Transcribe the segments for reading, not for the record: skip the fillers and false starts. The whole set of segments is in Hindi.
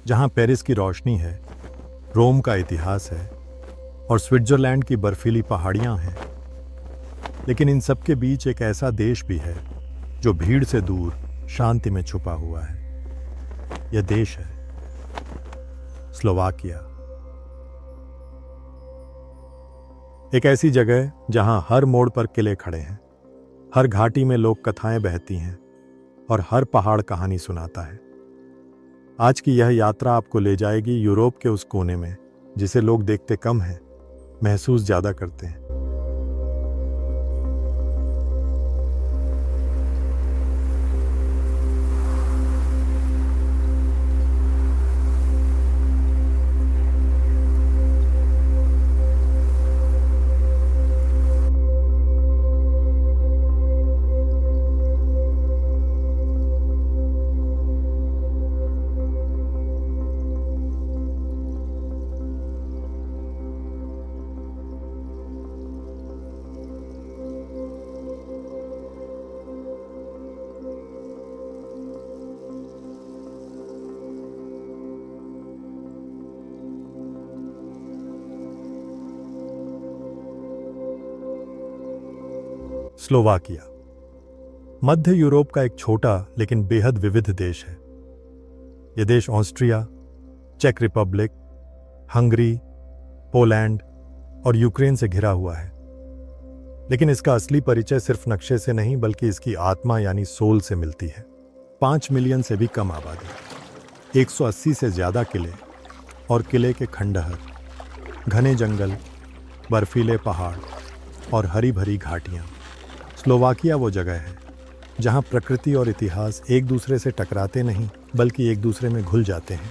जहां पेरिस की रोशनी है, रोम का इतिहास है और स्विट्जरलैंड की बर्फीली पहाड़ियां हैं। लेकिन इन सब के बीच एक ऐसा देश भी है जो भीड़ से दूर शांति में छुपा हुआ है। यह देश है स्लोवाकिया। एक ऐसी जगह जहां हर मोड़ पर किले खड़े हैं, हर घाटी में लोक कथाएं बहती हैं और हर पहाड़ कहानी सुनाता है। आज की यह यात्रा आपको ले जाएगी यूरोप के उस कोने में जिसे लोग देखते कम हैं, महसूस ज्यादा करते हैं। स्लोवाकिया मध्य यूरोप का एक छोटा लेकिन बेहद विविध देश है। यह देश ऑस्ट्रिया, चेक रिपब्लिक, हंगरी, पोलैंड और यूक्रेन से घिरा हुआ है। लेकिन इसका असली परिचय सिर्फ नक्शे से नहीं बल्कि इसकी आत्मा यानी सोल से मिलती है। 5 मिलियन से भी कम आबादी, 180 से ज्यादा किले और किले के खंडहर, घने जंगल, बर्फीले पहाड़ और हरी भरी घाटियां। स्लोवाकिया वो जगह है जहां प्रकृति और इतिहास एक दूसरे से टकराते नहीं बल्कि एक दूसरे में घुल जाते हैं।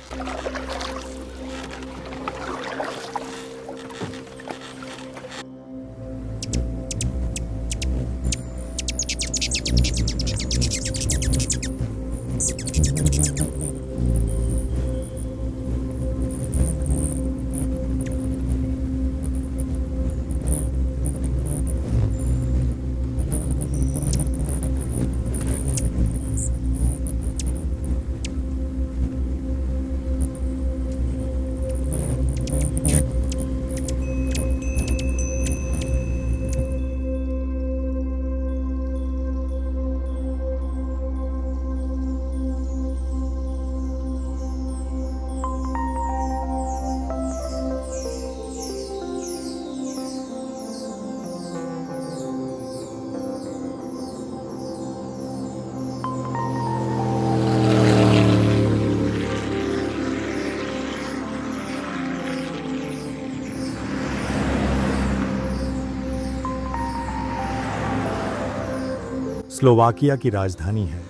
स्लोवाकिया की राजधानी है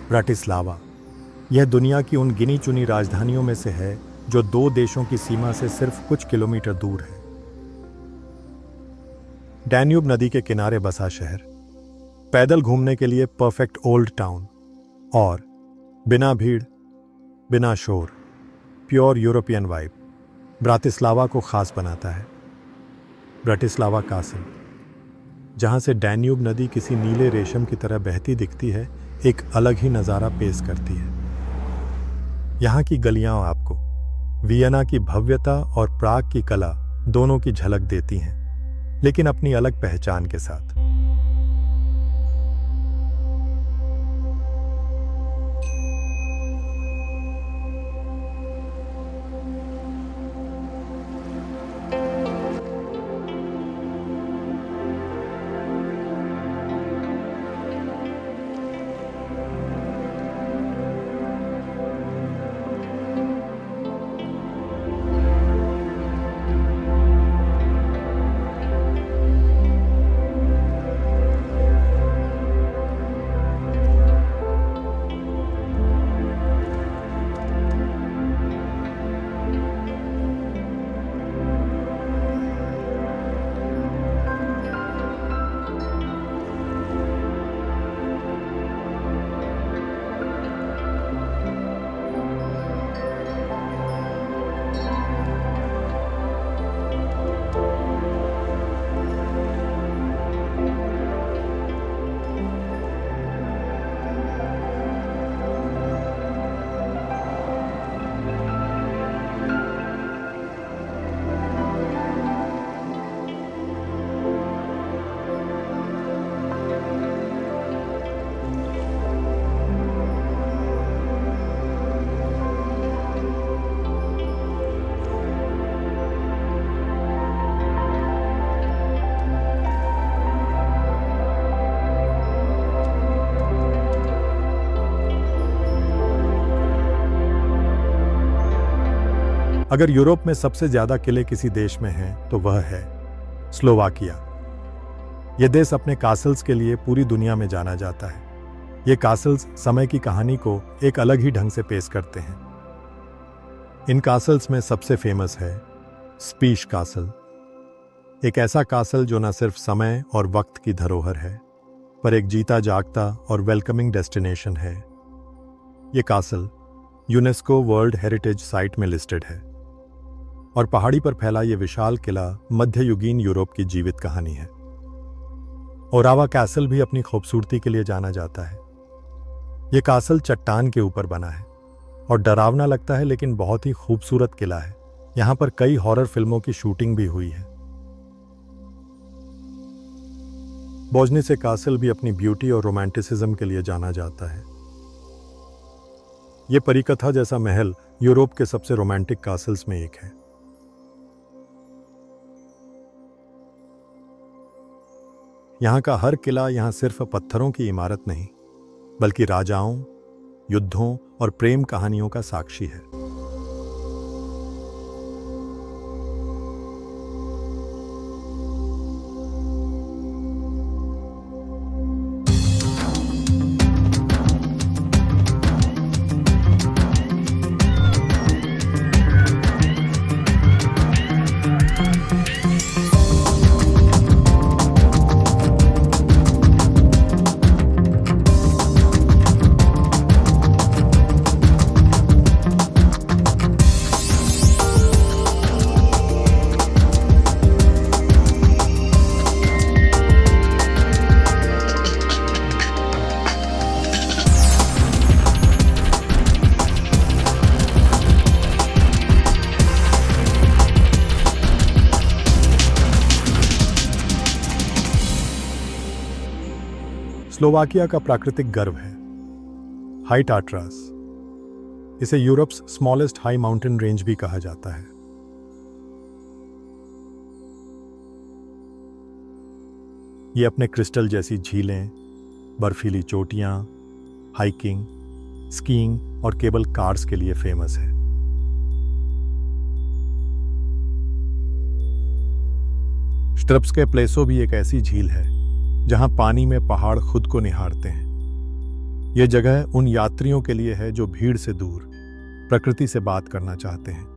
ब्राटिस्लावा। यह दुनिया की उन गिनी चुनी राजधानियों में से है जो 2 देशों की सीमा से सिर्फ कुछ किलोमीटर दूर है। डैन्यूब नदी के किनारे बसा शहर, पैदल घूमने के लिए परफेक्ट ओल्ड टाउन और बिना भीड़, बिना शोर, प्योर यूरोपियन वाइब ब्राटिस्लावा को खास बनाता है। ब्राटिस्लावा कासल, जहां से डैन्यूब नदी किसी नीले रेशम की तरह बहती दिखती है, एक अलग ही नज़ारा पेश करती है। यहाँ की गलियां आपको वियना की भव्यता और प्राग की कला दोनों की झलक देती हैं, लेकिन अपनी अलग पहचान के साथ। अगर यूरोप में सबसे ज्यादा किले किसी देश में हैं तो वह है स्लोवाकिया। यह देश अपने कासल्स के लिए पूरी दुनिया में जाना जाता है। ये कासल्स समय की कहानी को एक अलग ही ढंग से पेश करते हैं। इन कासल्स में सबसे फेमस है स्पीश कासल, एक ऐसा कासल जो न सिर्फ समय और वक्त की धरोहर है पर एक जीता जागता और वेलकमिंग डेस्टिनेशन है। ये castle UNESCO world heritage site में लिस्टेड है और पहाड़ी पर फैला ये विशाल किला मध्ययुगीन यूरोप की जीवित कहानी है। ओरावा कैसल भी अपनी खूबसूरती के लिए जाना जाता है। ये कासल चट्टान के ऊपर बना है और डरावना लगता है लेकिन बहुत ही खूबसूरत किला है। यहाँ पर कई हॉरर फिल्मों की शूटिंग भी हुई है। बोजनी कासल भी अपनी ब्यूटी और रोमांटिसिज्म के लिए जाना जाता है। यह परिकथा जैसा महल यूरोप के सबसे रोमांटिक कासल्स में एक है। यहाँ का हर किला यहाँ सिर्फ पत्थरों की इमारत नहीं बल्कि राजाओं, युद्धों और प्रेम कहानियों का साक्षी है। स्लोवाकिया का प्राकृतिक गर्व है हाई टाट्रास। इसे Europe's smallest high mountain range भी कहा जाता है। ये अपने क्रिस्टल जैसी झीलें, बर्फीली चोटियां, हाइकिंग, स्कीइंग और केबल कार्स के लिए फेमस है। स्ट्रप्स्के प्लेसो भी एक ऐसी झील है जहां पानी में पहाड़ खुद को निहारते हैं। यह जगह उन यात्रियों के लिए है जो भीड़ से दूर प्रकृति से बात करना चाहते हैं।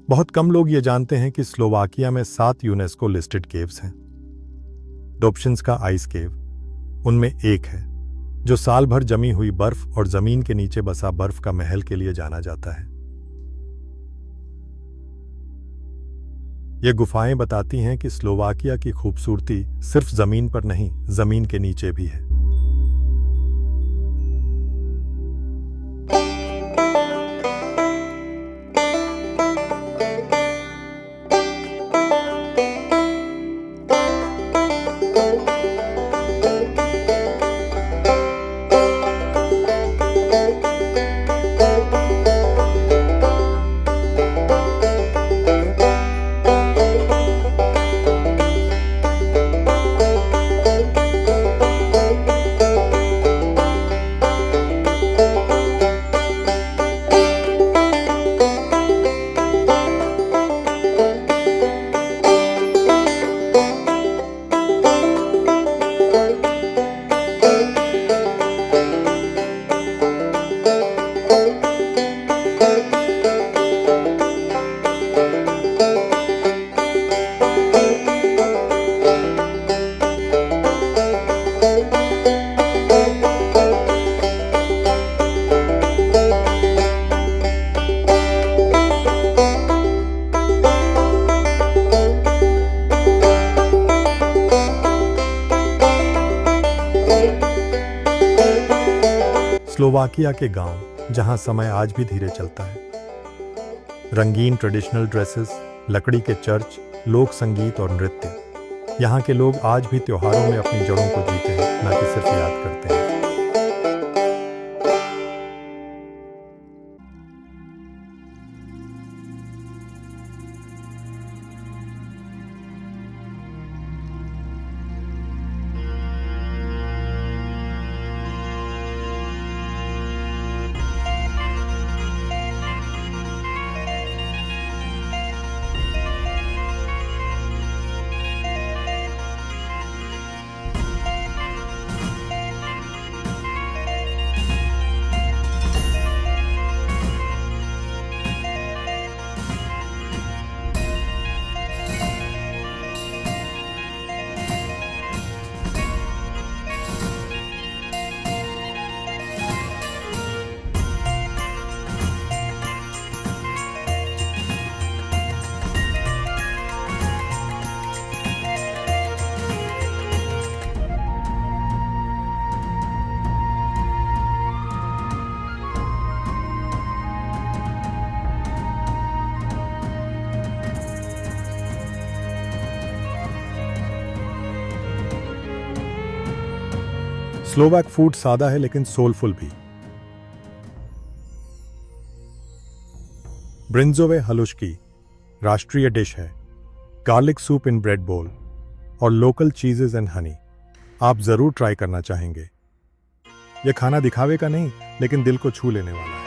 बहुत कम लोग ये जानते हैं कि स्लोवाकिया में 7 यूनेस्को लिस्टेड केव्स हैं। डोब्शिन्स का आइस केव उनमें एक है, जो साल भर जमी हुई बर्फ और जमीन के नीचे बसा बर्फ का महल के लिए जाना जाता है। ये गुफाएं बताती हैं कि स्लोवाकिया की खूबसूरती सिर्फ जमीन पर नहीं, जमीन के नीचे भी है। स्लोवाकिया के गांव, जहां समय आज भी धीरे चलता है। रंगीन ट्रेडिशनल ड्रेसेस, लकड़ी के चर्च, लोक संगीत और नृत्य। यहाँ के लोग आज भी त्योहारों में अपनी जड़ों को जीते हैं, न कि सिर्फ याद करते हैं। स्लोवाक फूड सादा है लेकिन सोलफुल भी। ब्रिंजोवे हलुश्की राष्ट्रीय डिश है। गार्लिक सूप इन ब्रेड बोल और लोकल चीजेस एंड हनी आप जरूर ट्राई करना चाहेंगे। यह खाना दिखावे का नहीं, लेकिन दिल को छू लेने वाला है।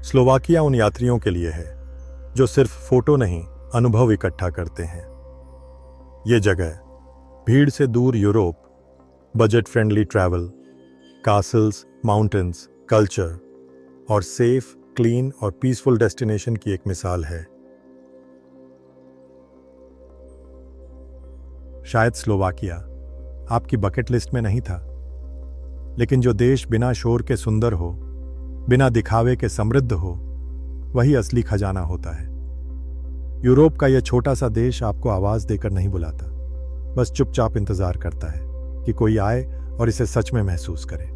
स्लोवाकिया उन यात्रियों के लिए है जो सिर्फ फोटो नहीं, अनुभव इकट्ठा करते हैं। ये जगह भीड़ से दूर Europe, budget friendly travel, castles, mountains, culture और सेफ, क्लीन और पीसफुल डेस्टिनेशन की एक मिसाल है। शायद स्लोवाकिया आपकी बकेट लिस्ट में नहीं था, लेकिन जो देश बिना शोर के सुंदर हो, बिना दिखावे के समृद्ध हो, वही असली खजाना होता है। यूरोप का यह छोटा सा देश आपको आवाज देकर नहीं बुलाता, बस चुपचाप इंतजार करता है कि कोई आए और इसे सच में महसूस करे।